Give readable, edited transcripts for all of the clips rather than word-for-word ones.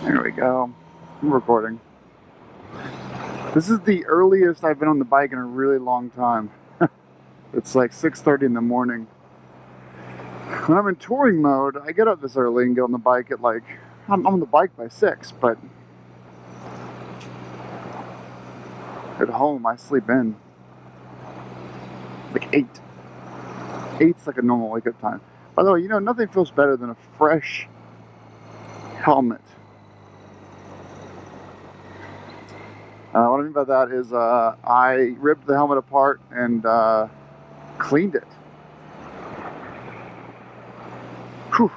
There we go. I'm recording. This is the earliest I've been on the bike in a really long time. It's like 6:30 in the morning. When I'm in touring mode, I get up this early and get on the bike at like, I'm on the bike by 6, but at home I sleep in like 8. 8's like a normal wake up time. By the way, you know, nothing feels better than a fresh helmet. What I mean by that is I ripped the helmet apart and cleaned it. Whew,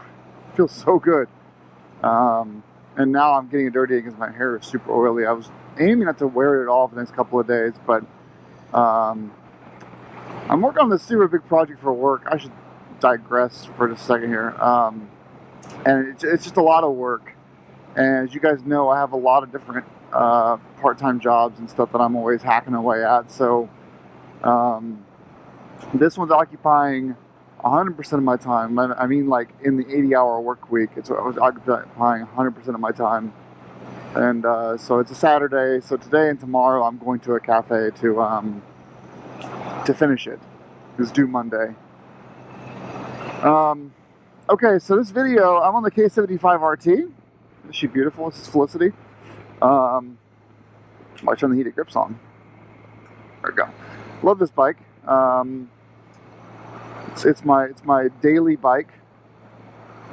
feels so good. And now I'm getting it dirty because my hair is super oily. I was aiming not to wear it all for the next couple of days, but I'm working on this super big project for work. I should digress for just a second here. And it's just a lot of work. And as you guys know, I have a lot of different part-time jobs and stuff that I'm always hacking away at. So this one's occupying 100% of my time. I mean, like in the 80-hour work week, I was occupying 100% of my time. And so it's a Saturday. So today and tomorrow, I'm going to a cafe to finish it. It's due Monday. Okay, so this video, I'm on the K75 RT. Is she beautiful? This is Felicity. I'll turn the heated grips on. There we go. Love this bike. It's my daily bike.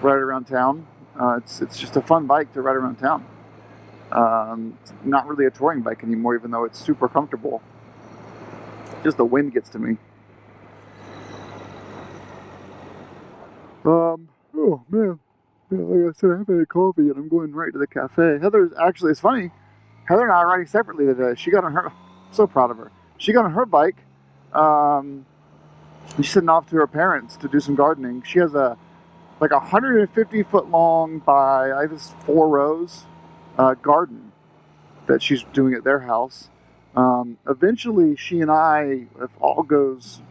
Ride around town. It's just a fun bike to ride around town. It's not really a touring bike anymore, even though it's super comfortable. Just the wind gets to me. Oh man. Yeah, like I said, I haven't had coffee and I'm going right to the cafe. Heather's actually, it's funny. Heather and I are riding separately today. She got on her, I'm so proud of her. She got on her bike. And she's heading off to her parents to do some gardening. She has a 150 foot long by, I guess, 4 rows garden that she's doing at their house. Eventually, she and I, if all goes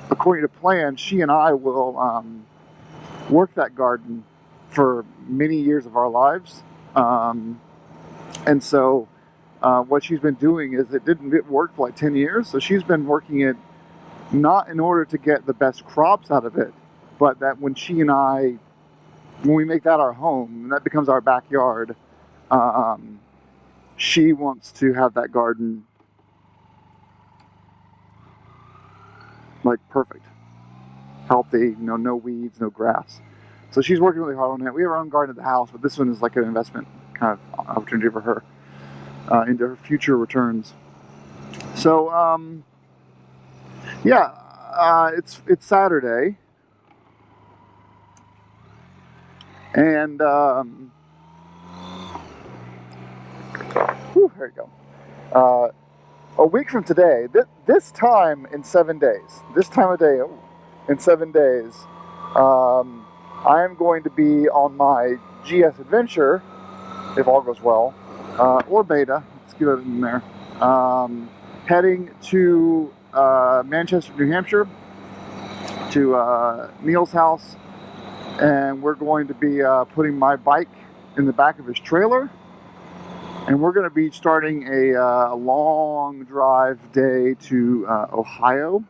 according to plan, she and I will work that garden for many years of our lives. And so what she's been doing is it didn't work for like 10 years. So she's been working it not in order to get the best crops out of it, but that when she and I, when we make that our home and that becomes our backyard, she wants to have that garden like perfect, healthy, no weeds, no grass. So she's working really hard on it. We have our own garden at the house, but this one is like an investment kind of opportunity for her into her future returns. So yeah, it's Saturday, and there you go. A week from today, this time in 7 days, this time of day in 7 days, I am going to be on my GS Adventure, if all goes well, or Beta, let's get it in there, heading to Manchester, New Hampshire, to Neil's house, and we're going to be putting my bike in the back of his trailer. And we're going to be starting a long drive day to Ohio.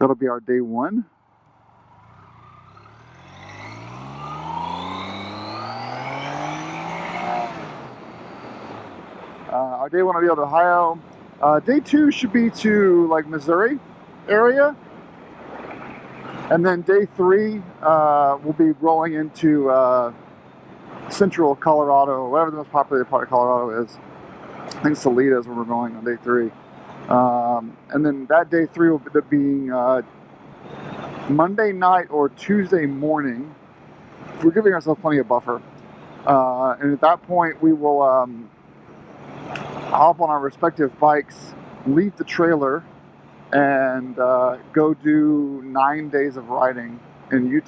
That'll be our day 1. Our day 1 will be out to Ohio. Day 2 should be to like Missouri area. And then day 3 we'll be rolling into central Colorado, whatever the most popular part of Colorado is. I think Salida is where we're going on day 3. And then that day 3 will end up being Monday night or Tuesday morning. We're giving ourselves plenty of buffer. And at that point, we will hop on our respective bikes, leave the trailer, and go do 9 days of riding in in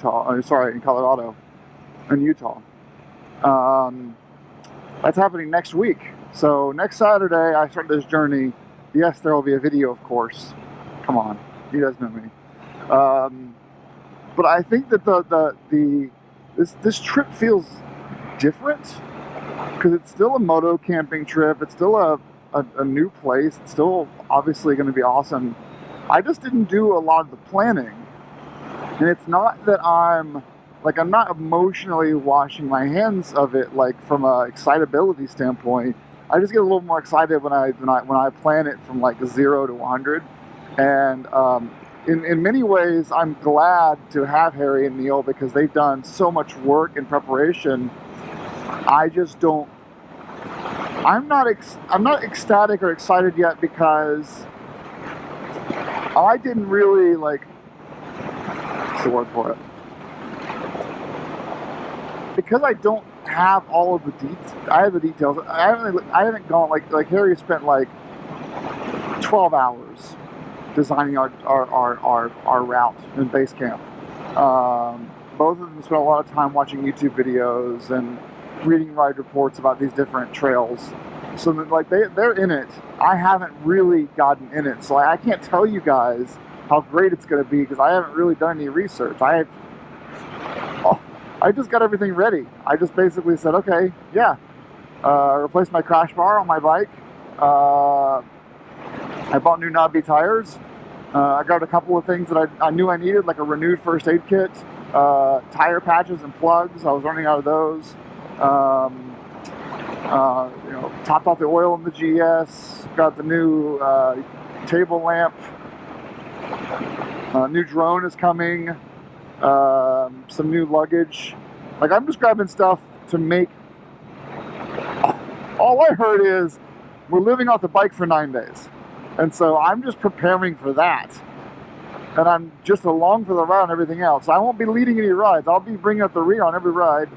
Colorado and Utah. That's happening next week. So next Saturday I start this journey. Yes, there will be a video, of course. Come on, you guys know me. But I think that this trip feels different because it's still a moto camping trip. It's still a new place. It's still obviously going to be awesome. I just didn't do a lot of the planning. And it's not that I'm not emotionally washing my hands of it, like from a excitability standpoint. I just get a little more excited when I plan it from like 0 to 100. And in many ways, I'm glad to have Harry and Neil because they've done so much work in preparation. I just don't. I'm not ecstatic or excited yet because I didn't really like. What's the word for it? Because I don't have all of the details. I have the details. I haven't gone like Harry spent like 12 hours designing our route in base camp. Both of them spent a lot of time watching YouTube videos and reading ride reports about these different trails. So that, like they're in it. I haven't really gotten in it, so I can't tell you guys how great it's going to be because I haven't really done any research. I just got everything ready. I just basically said, okay, yeah, replaced my crash bar on my bike. I bought new knobby tires. I got a couple of things that I knew I needed, like a renewed first aid kit, tire patches and plugs. I was running out of those. Topped off the oil in the GS. Got the new table lamp. New drone is coming. Some new luggage. Like I'm just grabbing stuff to make. All I heard is we're living off the bike for 9 days. And so I'm just preparing for that. And I'm just along for the ride and everything else. I won't be leading any rides. I'll be bringing up the rear on every ride.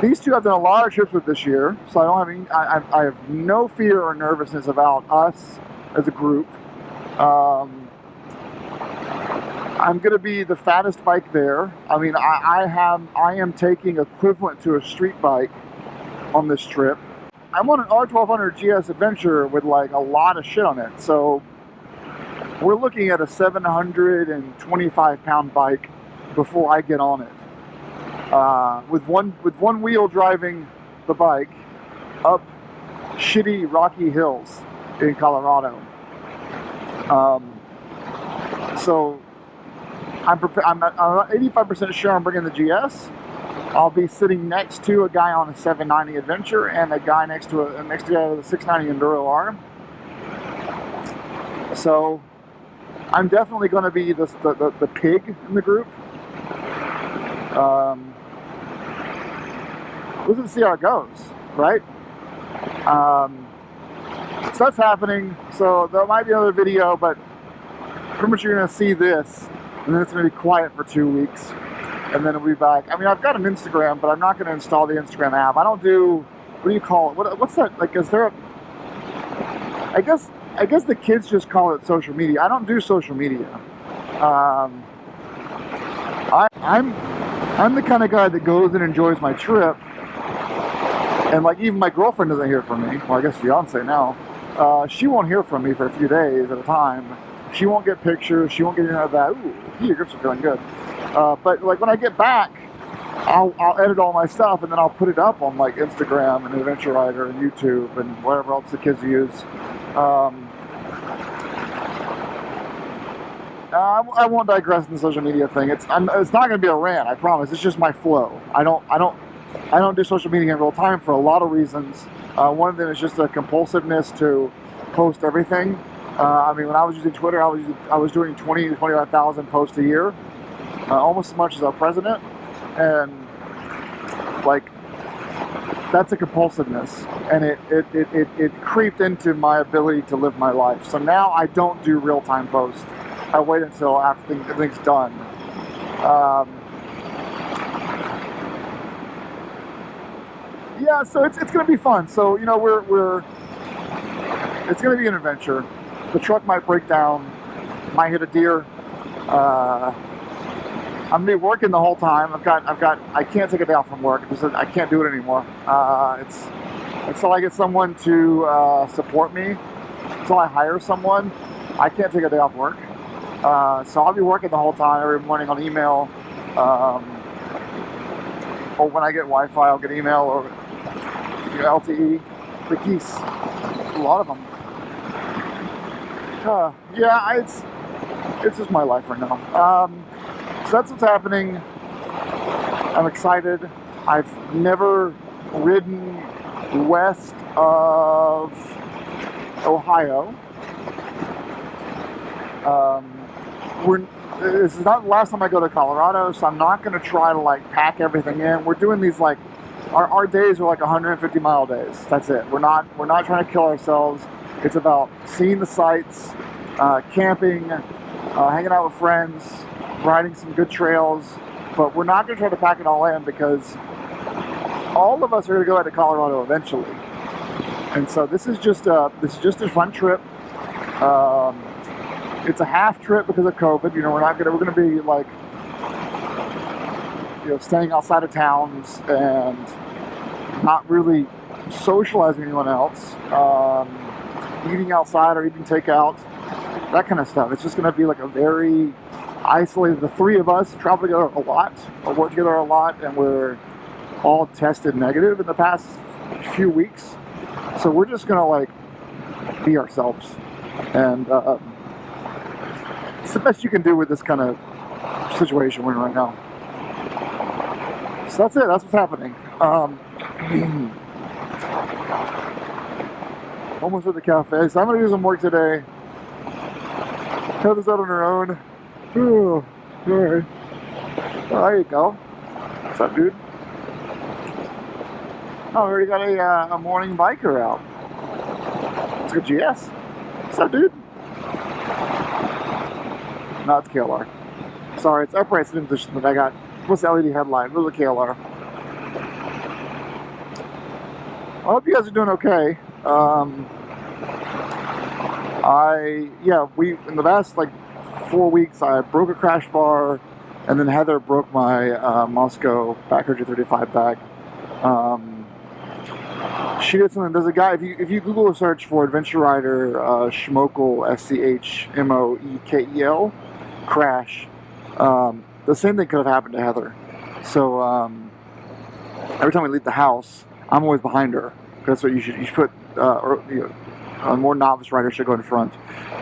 These two I've done a lot of trips with this year. So I don't have any, I have no fear or nervousness about us as a group. I'm going to be the fattest bike there. I mean, I am taking equivalent to a street bike on this trip. I'm on an R1200 GS Adventure with like a lot of shit on it. So we're looking at a 725 pound bike before I get on it. With one wheel driving the bike up shitty rocky hills in Colorado. So I'm 85% sure I'm bringing the GS. I'll be sitting next to a guy on a 790 Adventure and a guy next to a guy with a 690 Enduro R. So I'm definitely going to be the pig in the group. We'll see how it goes, right? So that's happening. So there might be another video, but pretty much you're going to see this, and then it's going to be quiet for 2 weeks. And then it'll be back. I mean, I've got an Instagram, but I'm not going to install the Instagram app. I don't do, what do you call it? What's that? Like, is there a, I guess the kids just call it social media. I don't do social media. I'm the kind of guy that goes and enjoys my trip. And like, even my girlfriend doesn't hear from me. Well, I guess fiance now. She won't hear from me for a few days at a time. She won't get pictures. She won't get any of that. Ooh, your grips are feeling good. But like when I get back, I'll edit all my stuff and then I'll put it up on like Instagram and Adventure Rider and YouTube and whatever else the kids use. I won't digress in the social media thing. It's not going to be a rant. I promise. It's just my flow. I don't do social media in real time for a lot of reasons. One of them is just a compulsiveness to post everything. I mean, when I was using Twitter, I was doing 20 to 25,000 posts a year. Almost as much as our president, and like that's a compulsiveness, and it creeped into my ability to live my life. So now I don't do real-time posts. I wait until after everything's done. Yeah, so it's gonna be fun. So you know it's gonna be an adventure. The truck might break down, might hit a deer. I'm gonna be working the whole time. I can't take a day off from work. I can't do it anymore. It's until I get someone to support me, until I hire someone, I can't take a day off work. So I'll be working the whole time, every morning on email, or when I get Wi-Fi, I'll get email or LTE. The keys, a lot of them. Yeah, it's just my life right now. So that's what's happening. I'm excited. I've never ridden west of Ohio. This is not the last time I go to Colorado, so I'm not going to try to like pack everything in. We're doing these like our days are like 150-mile days. That's it. We're not trying to kill ourselves. It's about seeing the sights, camping, hanging out with friends, riding some good trails. But we're not going to try to pack it all in because all of us are going to go out to Colorado eventually. And so this is just a fun trip. It's a half trip because of COVID. You know, we're going to be like, you know, staying outside of towns and not really socializing with anyone else. Eating outside or eating takeout, that kind of stuff. It's just going to be like a very isolated. The three of us travel together a lot, or work together a lot, and we're all tested negative in the past few weeks. So we're just going to like be ourselves. And it's the best you can do with this kind of situation we're in right now. So that's it. That's what's happening. Almost at the cafe. So I'm going to do some work today. Heather's out on her own. Oh, alright. Oh, there you go. What's up, dude? Oh, we already got a morning biker out. It's a good GS. What's up, dude? No, it's KLR. Sorry, it's upright sitting position, but I got what's the LED headline? It was a KLR. I hope you guys are doing okay. We in the last like 4 weeks I broke a crash bar, and then Heather broke my Moscow Backcountry 35 bag. She did something. There's a guy. If you Google a search for Adventure Rider Schmoekel, SCHMOEKEL crash, the same thing could have happened to Heather. So every time we leave the house, I'm always behind her. That's what you should put. A more novice rider should go in front.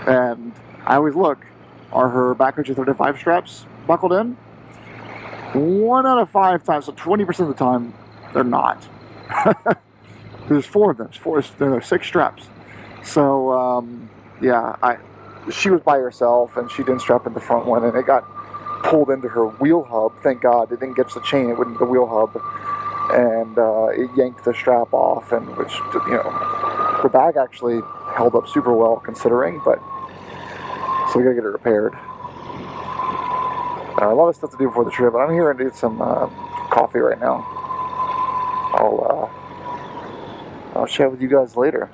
And I always look. Are her Backcountry 35 straps buckled in? 1 out of 5 times, so 20% of the time, they're not. There's 4 of them. There are 6 straps. So she was by herself, and she didn't strap in the front one, and it got pulled into her wheel hub. Thank God it didn't get to the chain; it went into the wheel hub, and it yanked the strap off, and which, you know, the bag actually held up super well considering, but so we gotta get it repaired. A lot of stuff to do before the trip, but I'm here and need some coffee right now. I'll chat with you guys later.